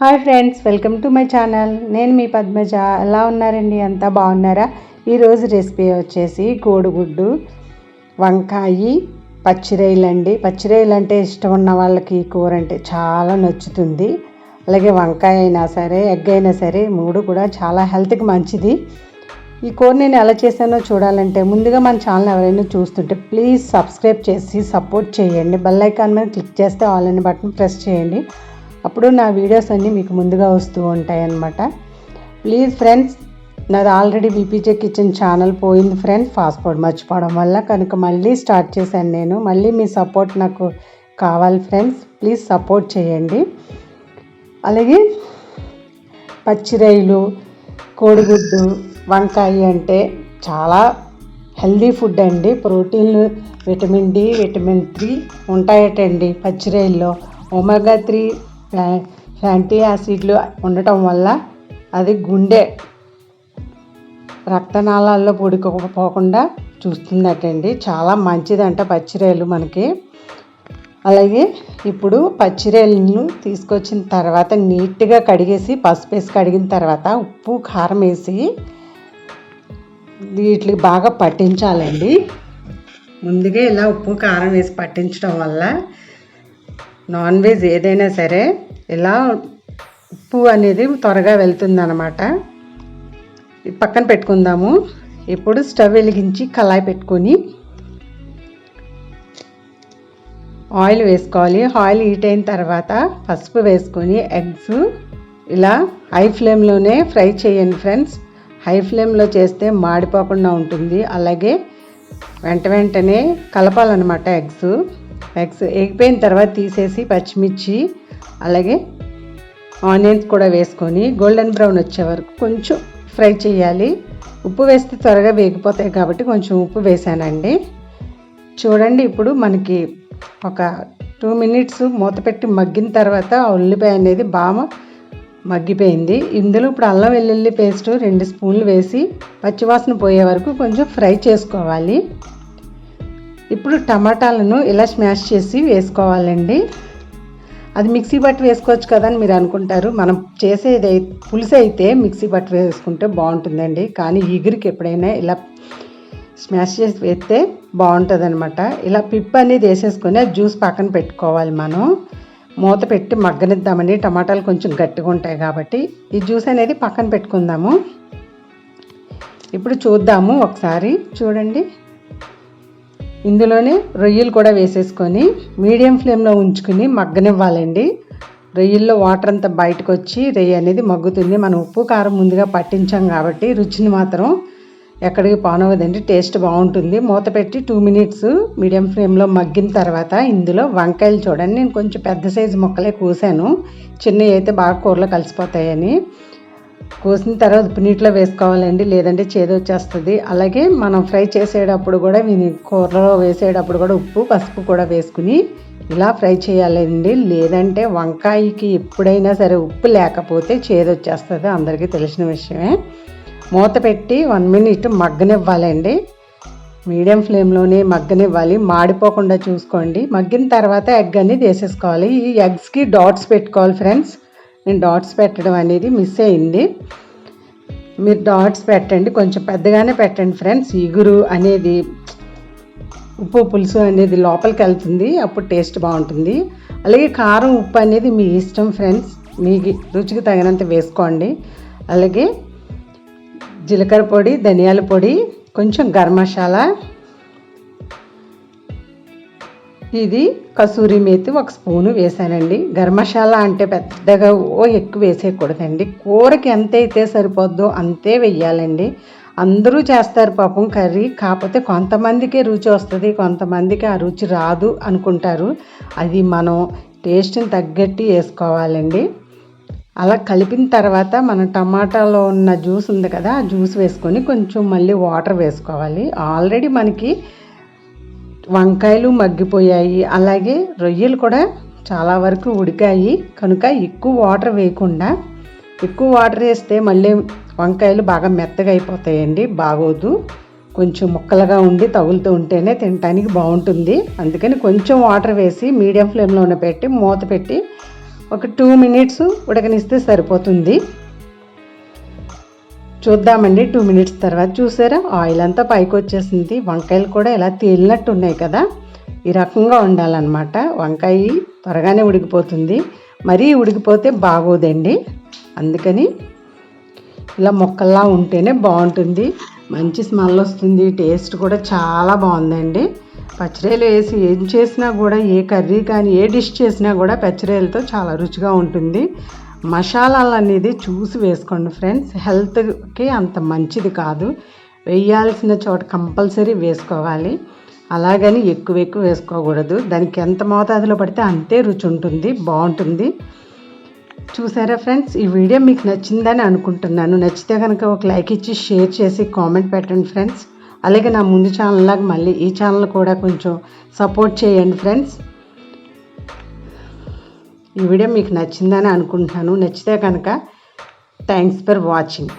Hi friends, welcome to my channel. నేను మీ పద్మజ. ఎలా ఉన్నారండి? అంతా బాగున్నారా? ఈరోజు రెసిపీ వచ్చేసి కోడిగుడ్డు వంకాయ పచ్చిరొయ్యలు అండి. పచ్చిరొయ్యలు అంటే ఇష్టం ఉన్న వాళ్ళకి ఈ కూర అంటే చాలా నచ్చుతుంది. అలాగే వంకాయ అయినా సరే, ఎగ్ అయినా సరే, మూడు కూడా చాలా హెల్త్కి మంచిది. ఈ కూర నేను ఎలా చేశానో చూడాలంటే ముందుగా మన ఛానల్ ఎవరైనా చూస్తుంటే ప్లీజ్ సబ్స్క్రైబ్ చేసి సపోర్ట్ చేయండి. బెల్ ఐకాన్ మీద క్లిక్ చేస్తే ఆల్ అనే బటన్ ప్రెస్ చేయండి. అప్పుడు నా వీడియోస్ అన్నీ మీకు ముందుగా వస్తూ ఉంటాయి అన్నమాట. ప్లీజ్ ఫ్రెండ్స్, నాది ఆల్రెడీ విపిజే కిచెన్ ఛానల్ పోయింది ఫ్రెండ్స్, పాస్వర్డ్ మర్చిపోవడం వల్ల. కనుక మళ్ళీ స్టార్ట్ చేశాను నేను. మళ్ళీ మీ సపోర్ట్ నాకు కావాలి ఫ్రెండ్స్, ప్లీజ్ సపోర్ట్ చేయండి. అలాగే పచ్చిరొయ్యలు, కోడిగుడ్డు, వంకాయ అంటే చాలా హెల్దీ ఫుడ్ అండి. ప్రోటీన్లు, విటమిన్ డి, విటమిన్ 3 ఉంటాయటండి పచ్చిరొయ్యల్లో. ఒమేగా 3 ఫ్యాటీ యాసిడ్లు ఉండటం వల్ల అది గుండె రక్తనాళాల్లో పొడిపోకుండా చూస్తుందటండి. చాలా మంచిదంట పచ్చిరొయ్యలు మనకి. అలాగే ఇప్పుడు పచ్చిరొయ్యలను తీసుకొచ్చిన తర్వాత నీట్గా కడిగేసి పసుపు వేసి కడిగిన తర్వాత ఉప్పు కారం వేసి వీటికి బాగా పట్టించాలండి. ముందుగా ఇలా ఉప్పు కారం వేసి పట్టించడం వల్ల నాన్ వెజ్ ఏదైనా సరే ఇలా ఉప్పు అనేది త్వరగా వెళ్తుందన్నమాట. పక్కన పెట్టుకుందాము. ఇప్పుడు స్టవ్ వెలిగించి కళాయి పెట్టుకొని ఆయిల్ వేసుకోవాలి. ఆయిల్ హీట్ అయిన తర్వాత పసుపు వేసుకొని ఎగ్స్ ఇలా హై ఫ్లేమ్లోనే ఫ్రై చేయండి ఫ్రెండ్స్. హై ఫ్లేమ్లో చేస్తే మాడిపోకుండా ఉంటుంది. అలాగే వెంటనే కలపాలన్నమాట. ఎగ్స్ ఎగిపోయిన తర్వాత తీసేసి పచ్చిమిర్చి అలాగే ఆనియన్స్ కూడా వేసుకొని గోల్డెన్ బ్రౌన్ వచ్చే వరకు కొంచెం ఫ్రై చేయాలి. ఉప్పు వేస్తే త్వరగా వేగిపోతాయి కాబట్టి కొంచెం ఉప్పు వేసానండి. చూడండి, ఇప్పుడు మనకి ఒక 2 minutes మూత పెట్టి మగ్గిన తర్వాత ఉల్లిపాయ అనేది బాగా మగ్గిపోయింది. ఇందులో ఇప్పుడు అల్లం వెల్లుల్లి పేస్ట్ 2 స్పూన్లు వేసి పచ్చివాసన పోయే వరకు కొంచెం ఫ్రై చేసుకోవాలి. ఇప్పుడు టమాటాలను ఇలా స్మాష్ చేసి వేసుకోవాలండి. అది మిక్సీ పట్టి వేసుకోవచ్చు కదా అని మీరు అనుకుంటారు. మనం చేసేది పులుసు అయితే మిక్సీ పట్టి వేసుకుంటే బాగుంటుందండి. కానీ ఈగురికి ఎప్పుడైనా ఇలా స్మాష్ చేసి వేస్తే బాగుంటుంది అనమాట. ఇలా పిప్ అనేది వేసేసుకొని ఆ జ్యూస్ పక్కన పెట్టుకోవాలి. మనం మూత పెట్టి మగ్గనిద్దామని, టమాటాలు కొంచెం గట్టిగా ఉంటాయి కాబట్టి ఈ జ్యూస్ అనేది పక్కన పెట్టుకుందాము. ఇప్పుడు చూద్దాము ఒకసారి. చూడండి, ఇందులోనే రొయ్యలు కూడా వేసేసుకొని మీడియం ఫ్లేమ్లో ఉంచుకుని మగ్గనివ్వాలండి. రొయ్యల్లో వాటర్ అంతా బయటకు వచ్చి రొయ్య అనేది మగ్గుతుంది. మనం ఉప్పు కారం ముందుగా పట్టించాం కాబట్టి రుచిని మాత్రం ఎక్కడికి పానవదండి. టేస్ట్ బాగుంటుంది. మూత పెట్టి 2 minutes మీడియం ఫ్లేమ్లో మగ్గిన తర్వాత ఇందులో వంకాయలు చూడండి, నేను కొంచెం పెద్ద సైజు ముక్కలే కోసాను. చిన్నవి అయితే బాగా కూరలో కలిసిపోతాయని. కోసిన తర్వాత ఉప్పు నీటిలో వేసుకోవాలండి, లేదంటే చేదు వచ్చేస్తుంది. అలాగే మనం ఫ్రై చేసేటప్పుడు కూడా కూరలో వేసేటప్పుడు కూడా ఉప్పు పసుపు కూడా వేసుకుని ఇలా ఫ్రై చేయాలండి. లేదంటే వంకాయకి ఎప్పుడైనా సరే ఉప్పు లేకపోతే చేదు వచ్చేస్తుంది, అందరికీ తెలిసిన విషయమే. మూత పెట్టి 1 minute మగ్గనివ్వాలండి. మీడియం ఫ్లేమ్లోనే మగ్గనివ్వాలి, మాడిపోకుండా చూసుకోండి. మగ్గిన తర్వాత ఎగ్ అనేది వేసేసుకోవాలి. ఈ ఎగ్స్కి డాట్స్ పెట్టుకోవాలి ఫ్రెండ్స్. నేను డాట్స్ పెట్టడం అనేది మిస్ అయింది. మీరు డాట్స్ పెట్టండి, కొంచెం పెద్దగానే పెట్టండి ఫ్రెండ్స్. ఇగురు అనేది ఉప్పు పులుసు అనేది లోపలికి వెళ్తుంది, అప్పుడు టేస్ట్ బాగుంటుంది. అలాగే కారం ఉప్పు అనేది మీ ఇష్టం ఫ్రెండ్స్, మీకు రుచికి తగినంత వేసుకోండి. అలాగే జీలకర్ర పొడి, ధనియాల పొడి, కొంచెం గరం మసాలా, ఇది కసూరి మేతి 1 స్పూను వేసానండి. గరం మసాలా అంటే పెద్దగా ఎక్కువ వేసేయకూడదండి. కూరకి ఎంత అయితే సరిపోద్దో అంతే వెయ్యాలండి. అందరూ చేస్తారు పాపం కర్రీ, కాకపోతే కొంతమందికే రుచి వస్తుంది, కొంతమందికి ఆ రుచి రాదు అనుకుంటారు. అది మనం టేస్ట్ని తగ్గట్టు వేసుకోవాలండి. అలా కలిపిన తర్వాత మనం టమాటాలో ఉన్న జ్యూస్ ఉంది కదా, ఆ జ్యూస్ వేసుకొని కొంచెం మళ్ళీ వాటర్ వేసుకోవాలి. ఆల్రెడీ మనకి వంకాయలు మగ్గిపోయాయి, అలాగే రొయ్యలు కూడా చాలా వరకు ఉడికాయి. కనుక ఎక్కువ వాటర్ వేయకుండా, ఎక్కువ వాటర్ వేస్తే మళ్ళీ వంకాయలు బాగా మెత్తగా అయిపోతాయండి, బాగోదు. కొంచెం ముక్కలుగా ఉండి తగులుతూ ఉంటేనే తినడానికి బాగుంటుంది. అందుకని కొంచెం వాటర్ వేసి మీడియం ఫ్లేమ్లోనే పెట్టి మూత పెట్టి ఒక 2 మినిట్స్ ఉడకనిస్తే సరిపోతుంది. చూద్దామండి 2 మినిట్స్ తర్వాత. చూసారా ఆయిల్ అంతా పైకి వచ్చేసింది. వంకాయలు కూడా ఇలా తేలినట్టు ఉన్నాయి కదా, ఈ రకంగా ఉండాలన్నమాట. వంకాయ త్వరగానే ఉడికిపోతుంది, మరీ ఉడికిపోతే బాగోదండి. అందుకని ఇలా మొక్కల్లా ఉంటేనే బాగుంటుంది. మంచి స్మెల్ వస్తుంది, టేస్ట్ కూడా చాలా బాగుందండి. పచ్చిరొయ్యలు వేసి ఏం చేసినా కూడా, ఏ కర్రీ కానీ ఏ డిష్ చేసినా కూడా పచ్చిరొయ్యలతో చాలా రుచిగా ఉంటుంది. మసాలాలు అనేది చూసి వేసుకోండి ఫ్రెండ్స్, హెల్త్కి అంత మంచిది కాదు. వేయాల్సిన చోట కంపల్సరీ వేసుకోవాలి, అలాగని ఎక్కువ వేసుకోకూడదు. దానికి ఎంత మోతాదులో పడితే అంతే రుచి ఉంటుంది, బాగుంటుంది. చూసారా ఫ్రెండ్స్, ఈ వీడియో మీకు నచ్చిందని అనుకుంటున్నాను. నచ్చితే కనుక ఒక లైక్ ఇచ్చి షేర్ చేసి కామెంట్ పెట్టండి ఫ్రెండ్స్. అలాగే నా ముందు ఛానల్ లాగా మళ్ళీ ఈ ఛానల్ కూడా కొంచెం సపోర్ట్ చేయండి ఫ్రెండ్స్. ఈ వీడియో మీకు నచ్చిందని అనుకుంటున్నాను. నచ్చితే కనుక థ్యాంక్స్ ఫర్ వాచింగ్.